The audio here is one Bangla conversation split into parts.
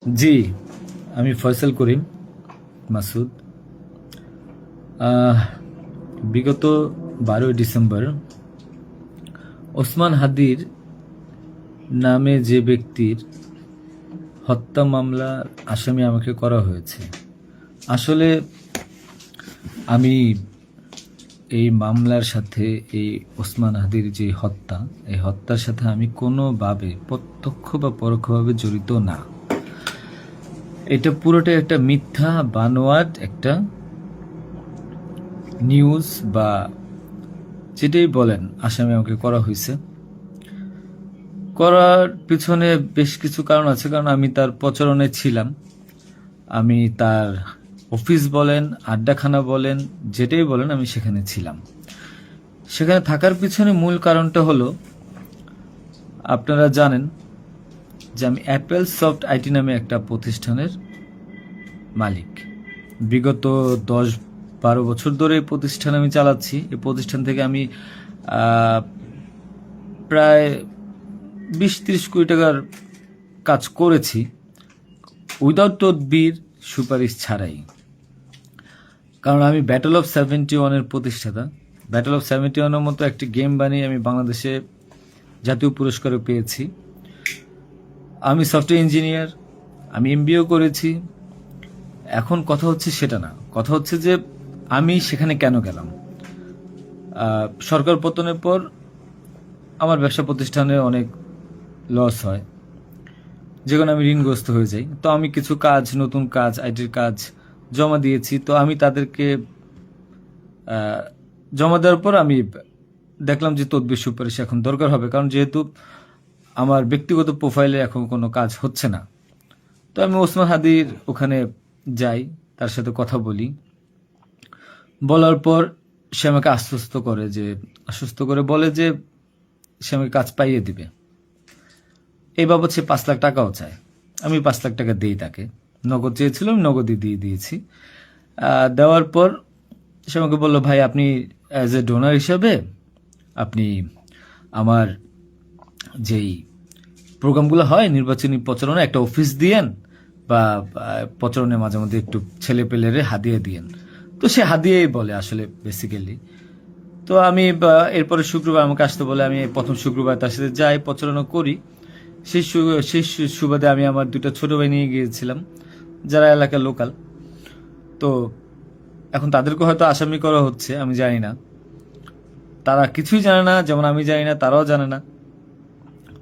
জি, আমি ফয়সাল করিম মাসুদ। আহ, বিগত 12ই ডিসেম্বর ওসমান হাদির নামে যে ব্যক্তির হত্যা মামলার আসামি আমাকে করা হয়েছে। আসলে আমি এই মামলার সাথে, এই ওসমান হাদির যে হত্যা, এই হত্যার সাথে আমি কোনোভাবে প্রত্যক্ষ বা পরোক্ষভাবে জড়িত না। এটা পুরোটাই একটা মিথ্যা বানোয়াট একটা নিউজ, বা যেটাই বলেন আসামি আমাকে করা হয়েছে। করার পিছনে বেশ কিছু কারণ আছে, কারণ আমি তার প্রচারণায় ছিলাম। আমি তার অফিস বলেন, আড্ডাখানা বলেন, যেটাই বলেন আমি সেখানে ছিলাম। সেখানে থাকার পিছনে মূল কারণটা হলো, আপনারা জানেন যে আমি অ্যাপেল সফট আইটি নামে একটা প্রতিষ্ঠানের মালিক। বিগত 10-12 বছর ধরে এই প্রতিষ্ঠান আমি চালাচ্ছি। এই প্রতিষ্ঠান থেকে আমি প্রায় 20-30 কোটি টাকার কাজ করেছি, উইদাউট তদবির, সুপারিশ ছাড়াই। কারণ আমি ব্যাটল অফ 71-এর প্রতিষ্ঠাতা। ব্যাটল অফ 71-এর মতো একটি গেম বানিয়ে আমি বাংলাদেশে জাতীয় পুরস্কারও পেয়েছি। আমি সফটওয়্যার ইঞ্জিনিয়ার, আমি এমবিএও করেছি। এখন কথা হচ্ছে সেটা না, কথা হচ্ছে যে আমি সেখানে কেন গেলাম। সরকার পতনের পর আমার ব্যবসা প্রতিষ্ঠানে অনেক লস হয়, যেখানে আমি ঋণগ্রস্ত হয়ে যাই। তো আমি কিছু কাজ, নতুন কাজ, আইটির কাজ জমা দিয়েছি। তো আমি তাদেরকে জমা দেওয়ার পর আমি দেখলাম যে তদবির সুপারিশ এখন দরকার হবে, কারণ যেহেতু আমার ব্যক্তিগত প্রোফাইলে এখন কোনো কাজ হচ্ছে না। তো আমি ওসমান হাদির ওখানে যাই, তার সাথে কথা বলি। বলার পর সে আমাকে আশ্বস্ত করে বলে যে সে আমাকে কাজ পাইয়ে দিবে। এই বাবদ সে 5 লাখ টাকাও চায়। আমি 5 লাখ টাকা দিই তাকে। নগদ চেয়েছিল, আমি নগদই দিয়ে দিয়েছি। দেওয়ার পর সে আমাকে বললো, ভাই আপনি অ্যাজ এ ডোনার হিসাবে আপনি আমার যেই প্রোগ্রামগুলো হয় নির্বাচনী প্রচারণা, একটা অফিস দিয়েন, বা প্রচারণে মাঝে মধ্যে একটু ছেলে পেলেরে হাদিয়ে দিয়েন। তো সে হাদিয়েই বলে আসলে বেসিক্যালি। তো আমি এরপরে শুক্রবার আমাকে আসতে বলে, আমি প্রথম শুক্রবার তার সাথে যাই, প্রচারণা করি। সেই সুবাদে আমি আমার 2টা ছোট ভাই নিয়ে গিয়েছিলাম, যারা এলাকার লোকাল। তো এখন তাদেরকে হয়তো আসামি করা হচ্ছে, আমি জানি না। তারা কিছুই জানে না, যেমন আমি জানি না, তারাও জানে না।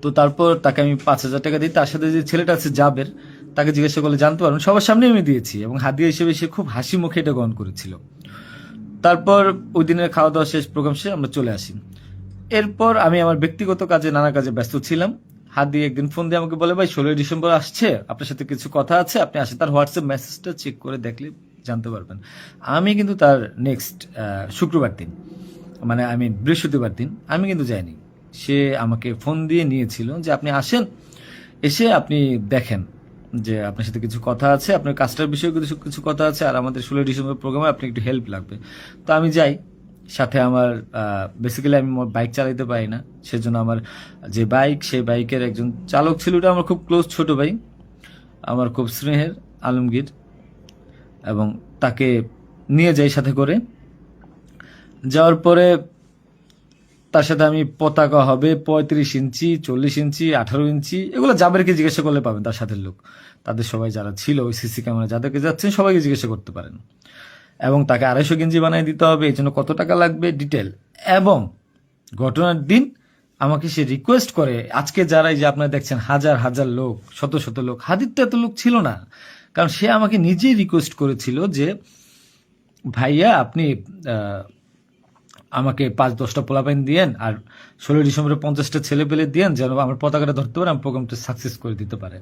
তো তারপর তাকে আমি 5,000 টাকা দিই। তার সাথে যে ছেলেটা আছে জাবের, তাকে জিজ্ঞাসা করলে জানতে পারবেন, সবার সামনে আমি দিয়েছি, এবং হাদিয়া হিসেবে সে খুব হাসি মুখে এটা গ্রহণ করেছিল। তারপর ওই দিনের খাওয়া দাওয়া শেষ, প্রোগ্রাম শেষ, আমরা চলে আসি। এরপর আমি আমার ব্যক্তিগত কাজে, নানা কাজে ব্যস্ত ছিলাম। হাদি একদিন ফোন দিয়ে আমাকে বলে, ভাই 16ই ডিসেম্বর আসছে, আপনার সাথে কিছু কথা আছে, আপনি আসেন। তার হোয়াটসঅ্যাপ মেসেজটা চেক করে দেখলে জানতে পারবেন। আমি কিন্তু তার নেক্সট শুক্রবার দিন, মানে আমি বৃহস্পতিবার দিন আমি কিন্তু যাইনি। সে আমাকে ফোন দিয়ে নিয়েছিল যে আপনি আসেন, এসে আপনি দেখেন যে আপনার সাথে কিছু কথা আছে, আপনার কাজটার বিষয়ে কিছু কিছু কথা আছে, আর আমাদের 16ই ডিসেম্বর প্রোগ্রামে আপনি একটু হেল্প লাগবে। তো আমি যাই। সাথে আমার বেসিক্যালি আমি বাইক চালাইতে পারি না, সেজন্য আমার যে বাইক, সেই বাইকের একজন চালক ছিল, ওটা আমার খুব ক্লোজ ছোট ভাই, আমার খুব স্নেহের, আলমগীর। এবং তাকে নিয়ে যাই সাথে করে। যাওয়ার পরে তার সাথে আমি, পতাকা হবে 35 ইঞ্চি, 40 ইঞ্চি, 18 ইঞ্চি, এগুলো জাবেরকে জিজ্ঞাসা করলে পাবেন, তার সাথে লোক, তাদের সবাই যারা ছিল ওই সিসি ক্যামেরা যাদেরকে যাচ্ছেন সবাইকে জিজ্ঞাসা করতে পারেন। এবং তাকে 250 গেঞ্জি বানিয়ে দিতে হবে, এই জন্য কত টাকা লাগবে ডিটেল। এবং ঘটনার দিন আমাকে সে রিকোয়েস্ট করে, আজকে যারা এই যে আপনারা দেখছেন হাজার হাজার লোক, শত শত লোক, হাদির তো এত লোক ছিল না, কারণ সে আমাকে নিজেই রিকোয়েস্ট করেছিল যে ভাইয়া আপনি আমাকে 5-10টা পোলাপাইন দিয়েন, আর 16ই ডিসেম্বরে 50টা ছেলে পেলে দিয়েন, যেন আমার পতাকাটা ধরতে পারে, আমার প্রোগ্রামটা সাকসেস করে দিতে পারে।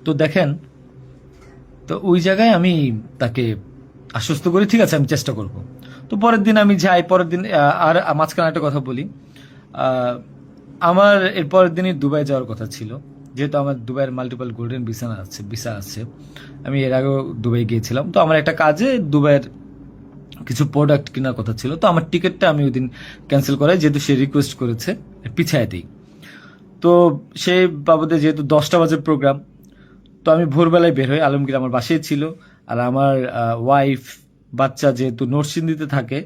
তো দেখেন, তো ওই জায়গায় আমি তাকে আশ্বস্ত করি, ঠিক আছে আমি চেষ্টা করব। তো পরের দিন আমি যাই। পরের দিন আর মাঝখানে একটা কথা বলি, আমার এর পরের দিনই দুবাই যাওয়ার কথা ছিল, যেহেতু আমার দুবাইয়ের মাল্টিপল গোল্ডেন ভিসা আছে। আমি এর আগেও দুবাই গিয়েছিলাম। তো আমার একটা কাজে দুবাইয়ের কিছু প্রোডাক্ট কেনার কথা ছিল। তো আমার টিকিটটা আমি ওই দিন ক্যান্সেল করাই, যেহেতু সে রিকোয়েস্ট করেছে, পিছায় দিই। তো সেই বাবদে যেহেতু 10টা বাজে প্রোগ্রাম, তো আমি ভোরবেলায় বের হই, আলমগীর আমার বাসায় ছিল। আর আমার ওয়াইফ, বাচ্চা যেহেতু নরসিংদীতে থাকে,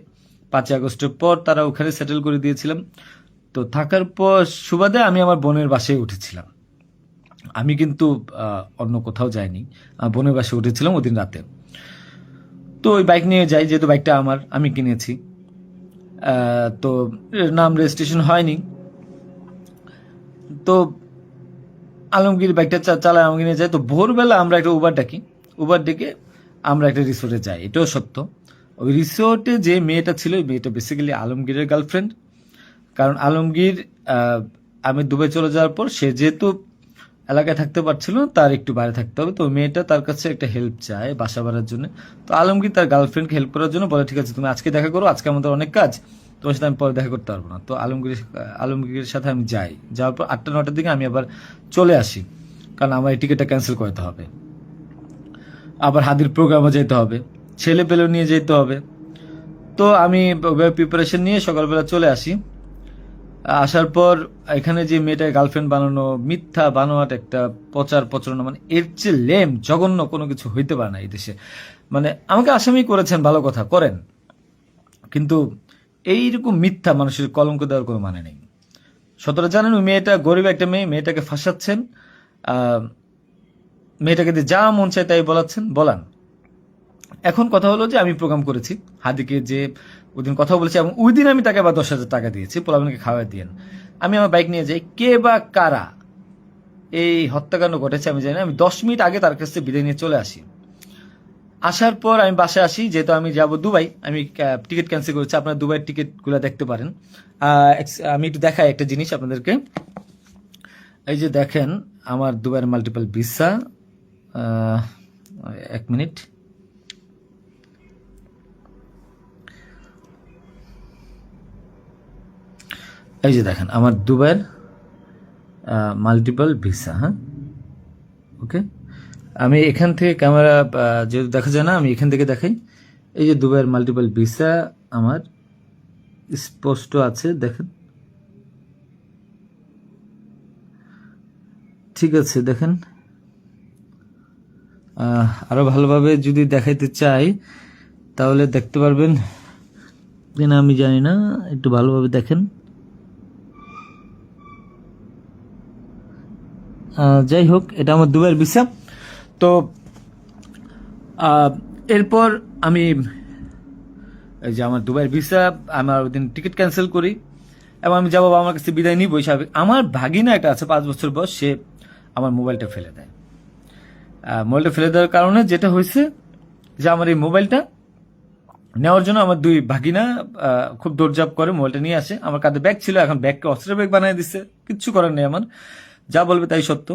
5ই আগস্টের পর তারা ওখানে সেটেল করে দিয়েছিলাম। তো থাকার পর সুবাদে আমি আমার বোনের বাসায় উঠেছিলাম। আমি কিন্তু অন্য কোথাও যাইনি, আমার বোনের বাসায় উঠেছিলাম ওদিন রাতে। তো ওই বাইক নিয়ে যাই, যেহেতু বাইকটা আমার, আমি কিনেছি। তো নাম রেজিস্ট্রেশন হয়নি। তো আলমগীর বাইকটা চালায়, আলমগীর নিয়ে যায়। তো ভোরবেলা আমরা একটা উবার ডাকি, উবার ডেকে আমরা একটা রিসোর্টে যাই। এটাও সত্য, ওই রিসোর্টে যে মেয়েটা ছিল, ওই মেয়েটা বেসিক্যালি আলমগীরের গার্লফ্রেন্ড। কারণ আলমগীর আমি দুবাই চলে যাওয়ার পর সে যেহেতু এলাকায় থাকতে পারছিল না, তার একটু বাইরে থাকতে হবে। তো ওই মেয়েটা তার কাছে একটা হেল্প চায় বাসা ভাড়ার জন্য। তো আলমগীর তার গার্লফ্রেন্ডকে হেল্প করার জন্য বলে, ঠিক আছে তুমি আজকে দেখা করো, আজকে আমাদের অনেক কাজ, তোমার সাথে আমি পরে দেখা করতে পারবো না। তো আলমগীরের সাথে আমি যাই, যাওয়ার পর 8টা-9টার দিকে আমি আবার চলে আসি, কারণ আমার এই টিকিটটা ক্যান্সেল করতে হবে। আবার হাদির প্রোগ্রামে যেতে হবে, ছেলে পেলেও নিয়ে যেতে হবে। তো আমি প্রিপারেশন নিয়ে সকালবেলা চলে আসি। আসার পর এখানে যে মেয়েটার গার্লফ্রেন্ড বানানো, মিথ্যা বানোয়াট একটা প্রচারণা, মানে এর চেয়ে লেম জঘন্য কোনো কিছু হইতে পারে না এই দেশে। মানে আমাকে আসামি করেছেন, ভালো কথা করেন, কিন্তু এইরকম মিথ্যা মানুষের কলঙ্ক দেওয়ার কোনো মানে নেই। সতরা জানেন, ওই মেয়েটা গরিব একটা মেয়ে, মেয়েটাকে ফাঁসাচ্ছেন, মেয়েটাকে দিয়ে যা মন চায় তাই বলান। এখন কথা হলো যে আমি প্রোগ্রাম করেছি, হাদিকে যে ওইদিন কথা বলেছি, এবং ওই দিন আমি তাকে আবার 10,000 টাকা দিয়েছি, পোলাপানকে খাওয়া দিয়েন। আমি আমার বাইক নিয়ে যাই, কে বা কারা এই হত্যাকাণ্ড ঘটেছে আমি জানি না। আমি 10 মিনিট আগে তার কাছ থেকে বিদায় নিয়ে চলে আসি। আসার পর আমি বাসায় আসি, যেহেতু আমি যাব দুবাই, আমি টিকিট ক্যান্সেল করেছি। আপনারা দুবাইয়ের টিকিটগুলো দেখতে পারেন। আমি একটু দেখাই একটা জিনিস আপনাদেরকে। এই যে দেখেন আমার দুবাইয়ের মাল্টিপল ভিসা। 1 মিনিট। এই যে দেখেন আমার দুবাইয়ের মাল্টিপল ভিসা। হ্যাঁ, ওকে। আমি এখান থেকে ক্যামেরা যেহেতু দেখা যায় না, আমি এখান থেকে দেখাই। এই যে দুবাইয়ের মাল্টিপল ভিসা আমার স্পষ্ট আছে, দেখেন। ঠিক আছে, দেখেন। আরো ভালোভাবে যদি দেখাইতে চাই তাহলে দেখতে পারবেন কিনা আমি জানি না, একটু ভালোভাবে দেখেন। যাই হোক, এটা আমার দুবাইয়ের ভিসা। তো এরপর আমি এই যে আমার দুবাইয়ের ভিসা, আমার ওই দিন টিকিট ক্যান্সেল করি এবং আমি যাবো আমার কাছে বিদায় নিবই স্বাভাবিক। আমার ভাগিনা একটা আছে 5 বছর বয়স, সে আমার মোবাইলটা ফেলে দেয়। মোবাইলটা ফেলে দেওয়ার কারণে যেটা হয়েছে যে আমার এই মোবাইলটা নেওয়ার জন্য আমার দুই ভাগিনা খুব দৌড়ঝাঁপ করে মোবাইলটা নিয়ে আসে। আমার কাঁধে ব্যাগ ছিল, এখন ব্যাগকে অস্ত্রের ব্যাগ বানিয়ে দিচ্ছে, কিচ্ছু করার নেই আমার, যা বলবে তাই সত্য।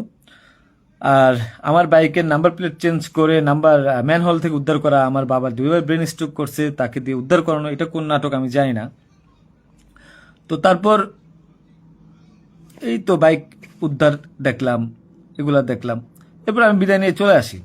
আর আমার বাইকের নাম্বার প্লেট চেঞ্জ করে নাম্বার ম্যানহোল থেকে উদ্ধার করা, আমার বাবা 2বার ব্রেন স্ট্রোক করছে, তাকে দিয়ে উদ্ধার করানো, এটা কোন নাটক আমি জানি না। তো তারপর এই তো বাইক উদ্ধার দেখলাম, এগুলা দেখলাম, এরপর আমি বিদায় নিয়ে চলে আসি।